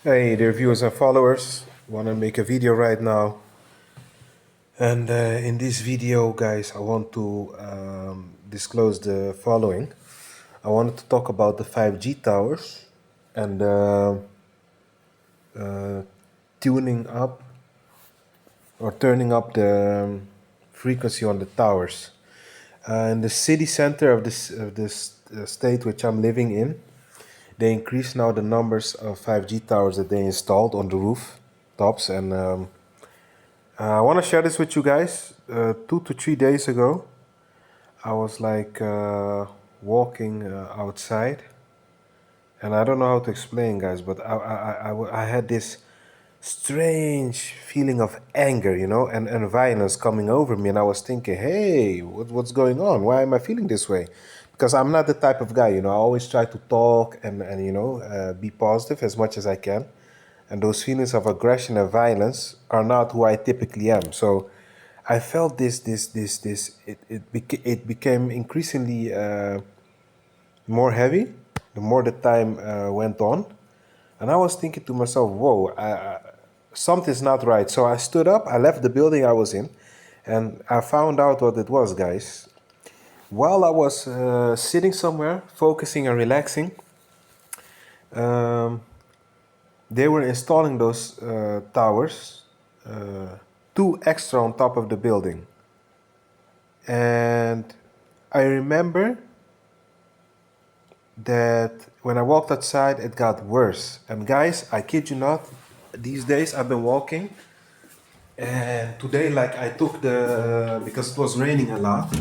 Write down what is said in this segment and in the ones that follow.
Hey, dear viewers and followers. Want to make a video right now, and in this video, guys, I want to disclose the following. I wanted to talk about the 5G towers and uh, tuning up or turning up the frequency on the towers. In the city center of this state which I'm living in, they increase now the numbers of 5G towers that they installed on the rooftops and. I want to share this with you guys. 2 to 3 days ago, I was like walking outside, and I don't know how to explain, guys, but I had this strange feeling of anger, and violence coming over me. And I was thinking, hey, what's going on? Why am I feeling this way? Because I'm not the type of guy, I always try to talk and be positive as much as I can. And those feelings of aggression and violence are not who I typically am. So I felt this. It became increasingly more heavy the more the time went on. And I was thinking to myself, whoa, something's not right. So I stood up, I left the building I was in, and I found out what it was, guys. While I was sitting somewhere, focusing and relaxing, um, they were installing those towers, two extra on top of the building. And I remember that when I walked outside, it got worse. And guys, I kid you not, these days I've been walking, and today, like, I took because it was raining a lot,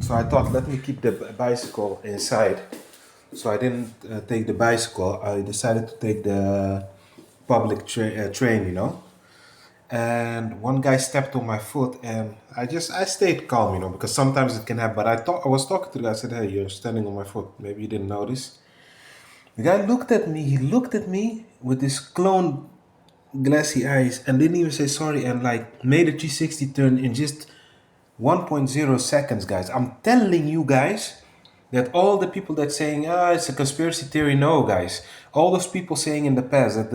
so I thought, let me keep the bicycle inside. So I didn't take the bicycle. I decided to take the public train, And one guy stepped on my foot, and I stayed calm, because sometimes it can happen. But I was talking to the guy. I said, "Hey, you're standing on my foot. Maybe you didn't notice." The guy looked at me. He looked at me with his clone glassy eyes and didn't even say sorry, and like made a 360 turn in just 1.0 seconds, guys. I'm telling you guys that all the people that saying it's a conspiracy theory, no, guys. All those people saying in the past that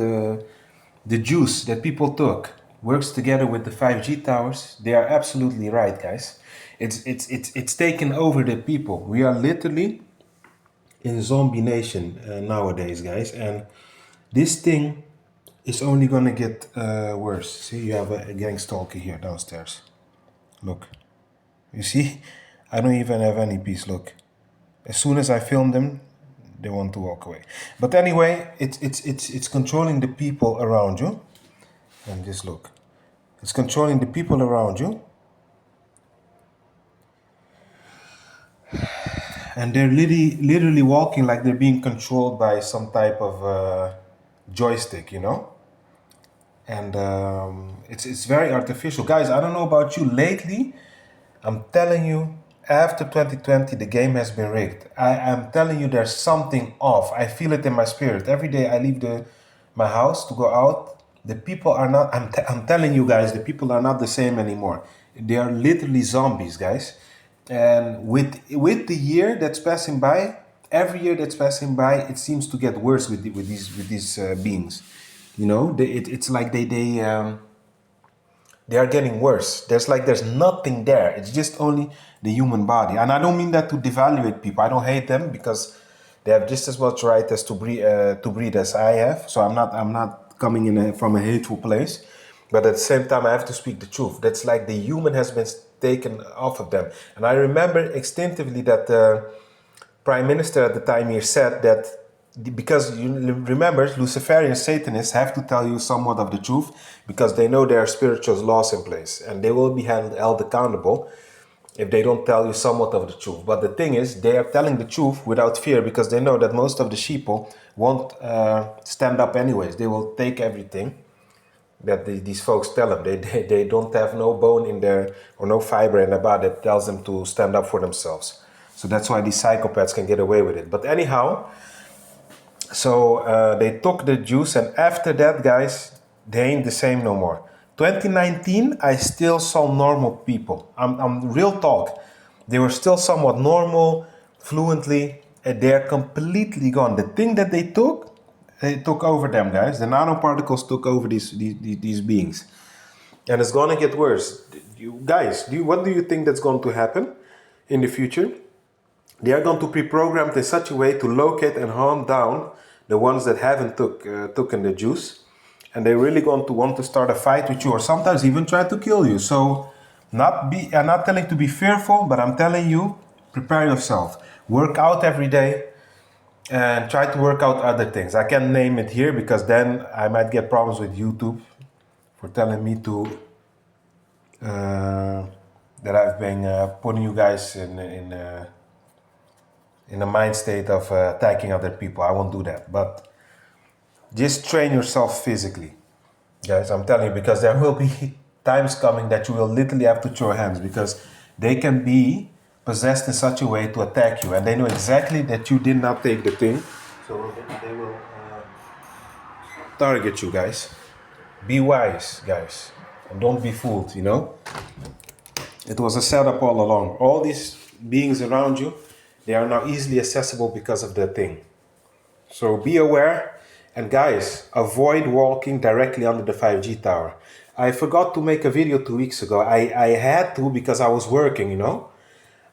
the juice that people took works together with the 5G towers, they are absolutely right, guys. It's taken over the people. We are literally in zombie nation nowadays, guys, and this thing is only gonna get worse. See, you have a gang stalker here downstairs. Look, you see, I don't even have any peace. Look, as soon as I film them, they want to walk away. But anyway, it's controlling the people around you. And just look, it's controlling the people around you, and they're literally walking like they're being controlled by some type of joystick, And it's very artificial, guys. I don't know about you. Lately, I'm telling you, after 2020, the game has been rigged. I am telling you, there's something off. I feel it in my spirit. Every day I leave my house to go out. The people are not, I'm telling you guys, the people are not the same anymore. They are literally zombies, guys. And with the year that's passing by, every year that's passing by, it seems to get worse with these beings. It's like they are getting worse. There's nothing there. It's just only the human body. And I don't mean that to devaluate people. I don't hate them because they have just as much right as to breed as I have. So I'm not coming from a hateful place. But at the same time, I have to speak the truth. That's like the human has been taken off of them. And I remember extensively that the prime minister at the time here said that because you remember, Luciferian Satanists have to tell you somewhat of the truth because they know there are spiritual laws in place and they will be held accountable if they don't tell you somewhat of the truth. But the thing is, they are telling the truth without fear because they know that most of the sheeple won't stand up anyways. They will take everything that these folks tell them. They don't have no bone in their, or no fiber in their body that tells them to stand up for themselves. So that's why these psychopaths can get away with it. But anyhow, so they took the juice, and after that, guys, they ain't the same no more. 2019, I still saw normal people. I'm real talk. They were still somewhat normal, fluently, and they're completely gone. The thing that they took, It took over them, guys. The nanoparticles took over these beings. And it's gonna get worse. You guys, what do you think that's going to happen in the future? They are going to be programmed in such a way to locate and hunt down the ones that haven't taken the juice, and they're really going to want to start a fight with you, or sometimes even try to kill you. So, I'm not telling you to be fearful, but I'm telling you, prepare yourself. Work out every day, and try to work out other things. I can't name it here because then I might get problems with YouTube for telling me to that I've been putting you guys in a mind state of attacking other people. I won't do that. But just train yourself physically, guys. I'm telling you, because there will be times coming that you will literally have to throw hands, because they can be possessed in such a way to attack you, and they know exactly that you did not take the thing, so they will target you, guys. Be wise, guys, and don't be fooled. It was a setup all along. All these beings around you, they are now easily accessible because of the thing. So be aware, and guys, avoid walking directly under the 5G tower. I forgot to make a video 2 weeks ago. I had to because I was working,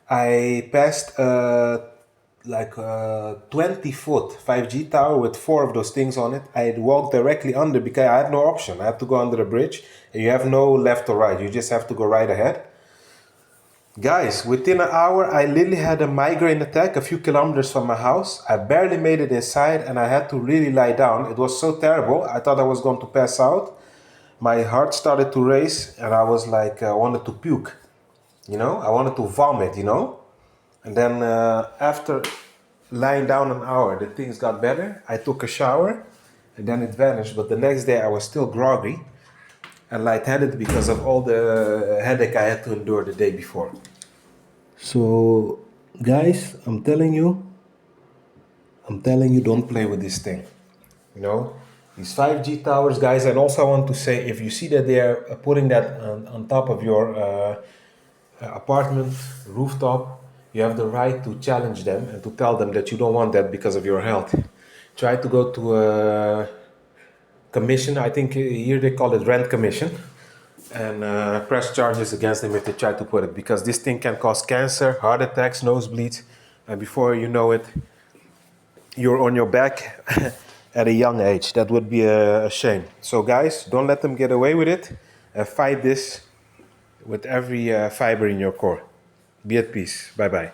I passed like a 20-foot 5G tower with 4 of those things on it. I had walked directly under because I had no option. I had to go under the bridge, and you have no left or right. You just have to go right ahead. Guys, within an hour, I literally had a migraine attack a few kilometers from my house. I barely made it inside, and I had to really lie down. It was so terrible. I thought I was going to pass out. My heart started to race, and I was like, I wanted to puke. I wanted to vomit, And then after lying down an hour, the things got better. I took a shower, and then it vanished. But the next day, I was still groggy and lightheaded because of all the headache I had to endure the day before. So, guys, I'm telling you, don't play with this thing. These 5G towers, guys. And also I want to say, if you see that they are putting that on top of your apartment rooftop, you have the right to challenge them and to tell them that you don't want that because of your health. Try to go to a commission. I think here they call it rent commission, and press charges against them if they try to put it, because this thing can cause cancer, heart attacks, nosebleeds, and before you know it, you're on your back at a young age. That would be a shame. So guys, don't let them get away with it, and fight this with every fiber in your core. Be at peace. Bye bye.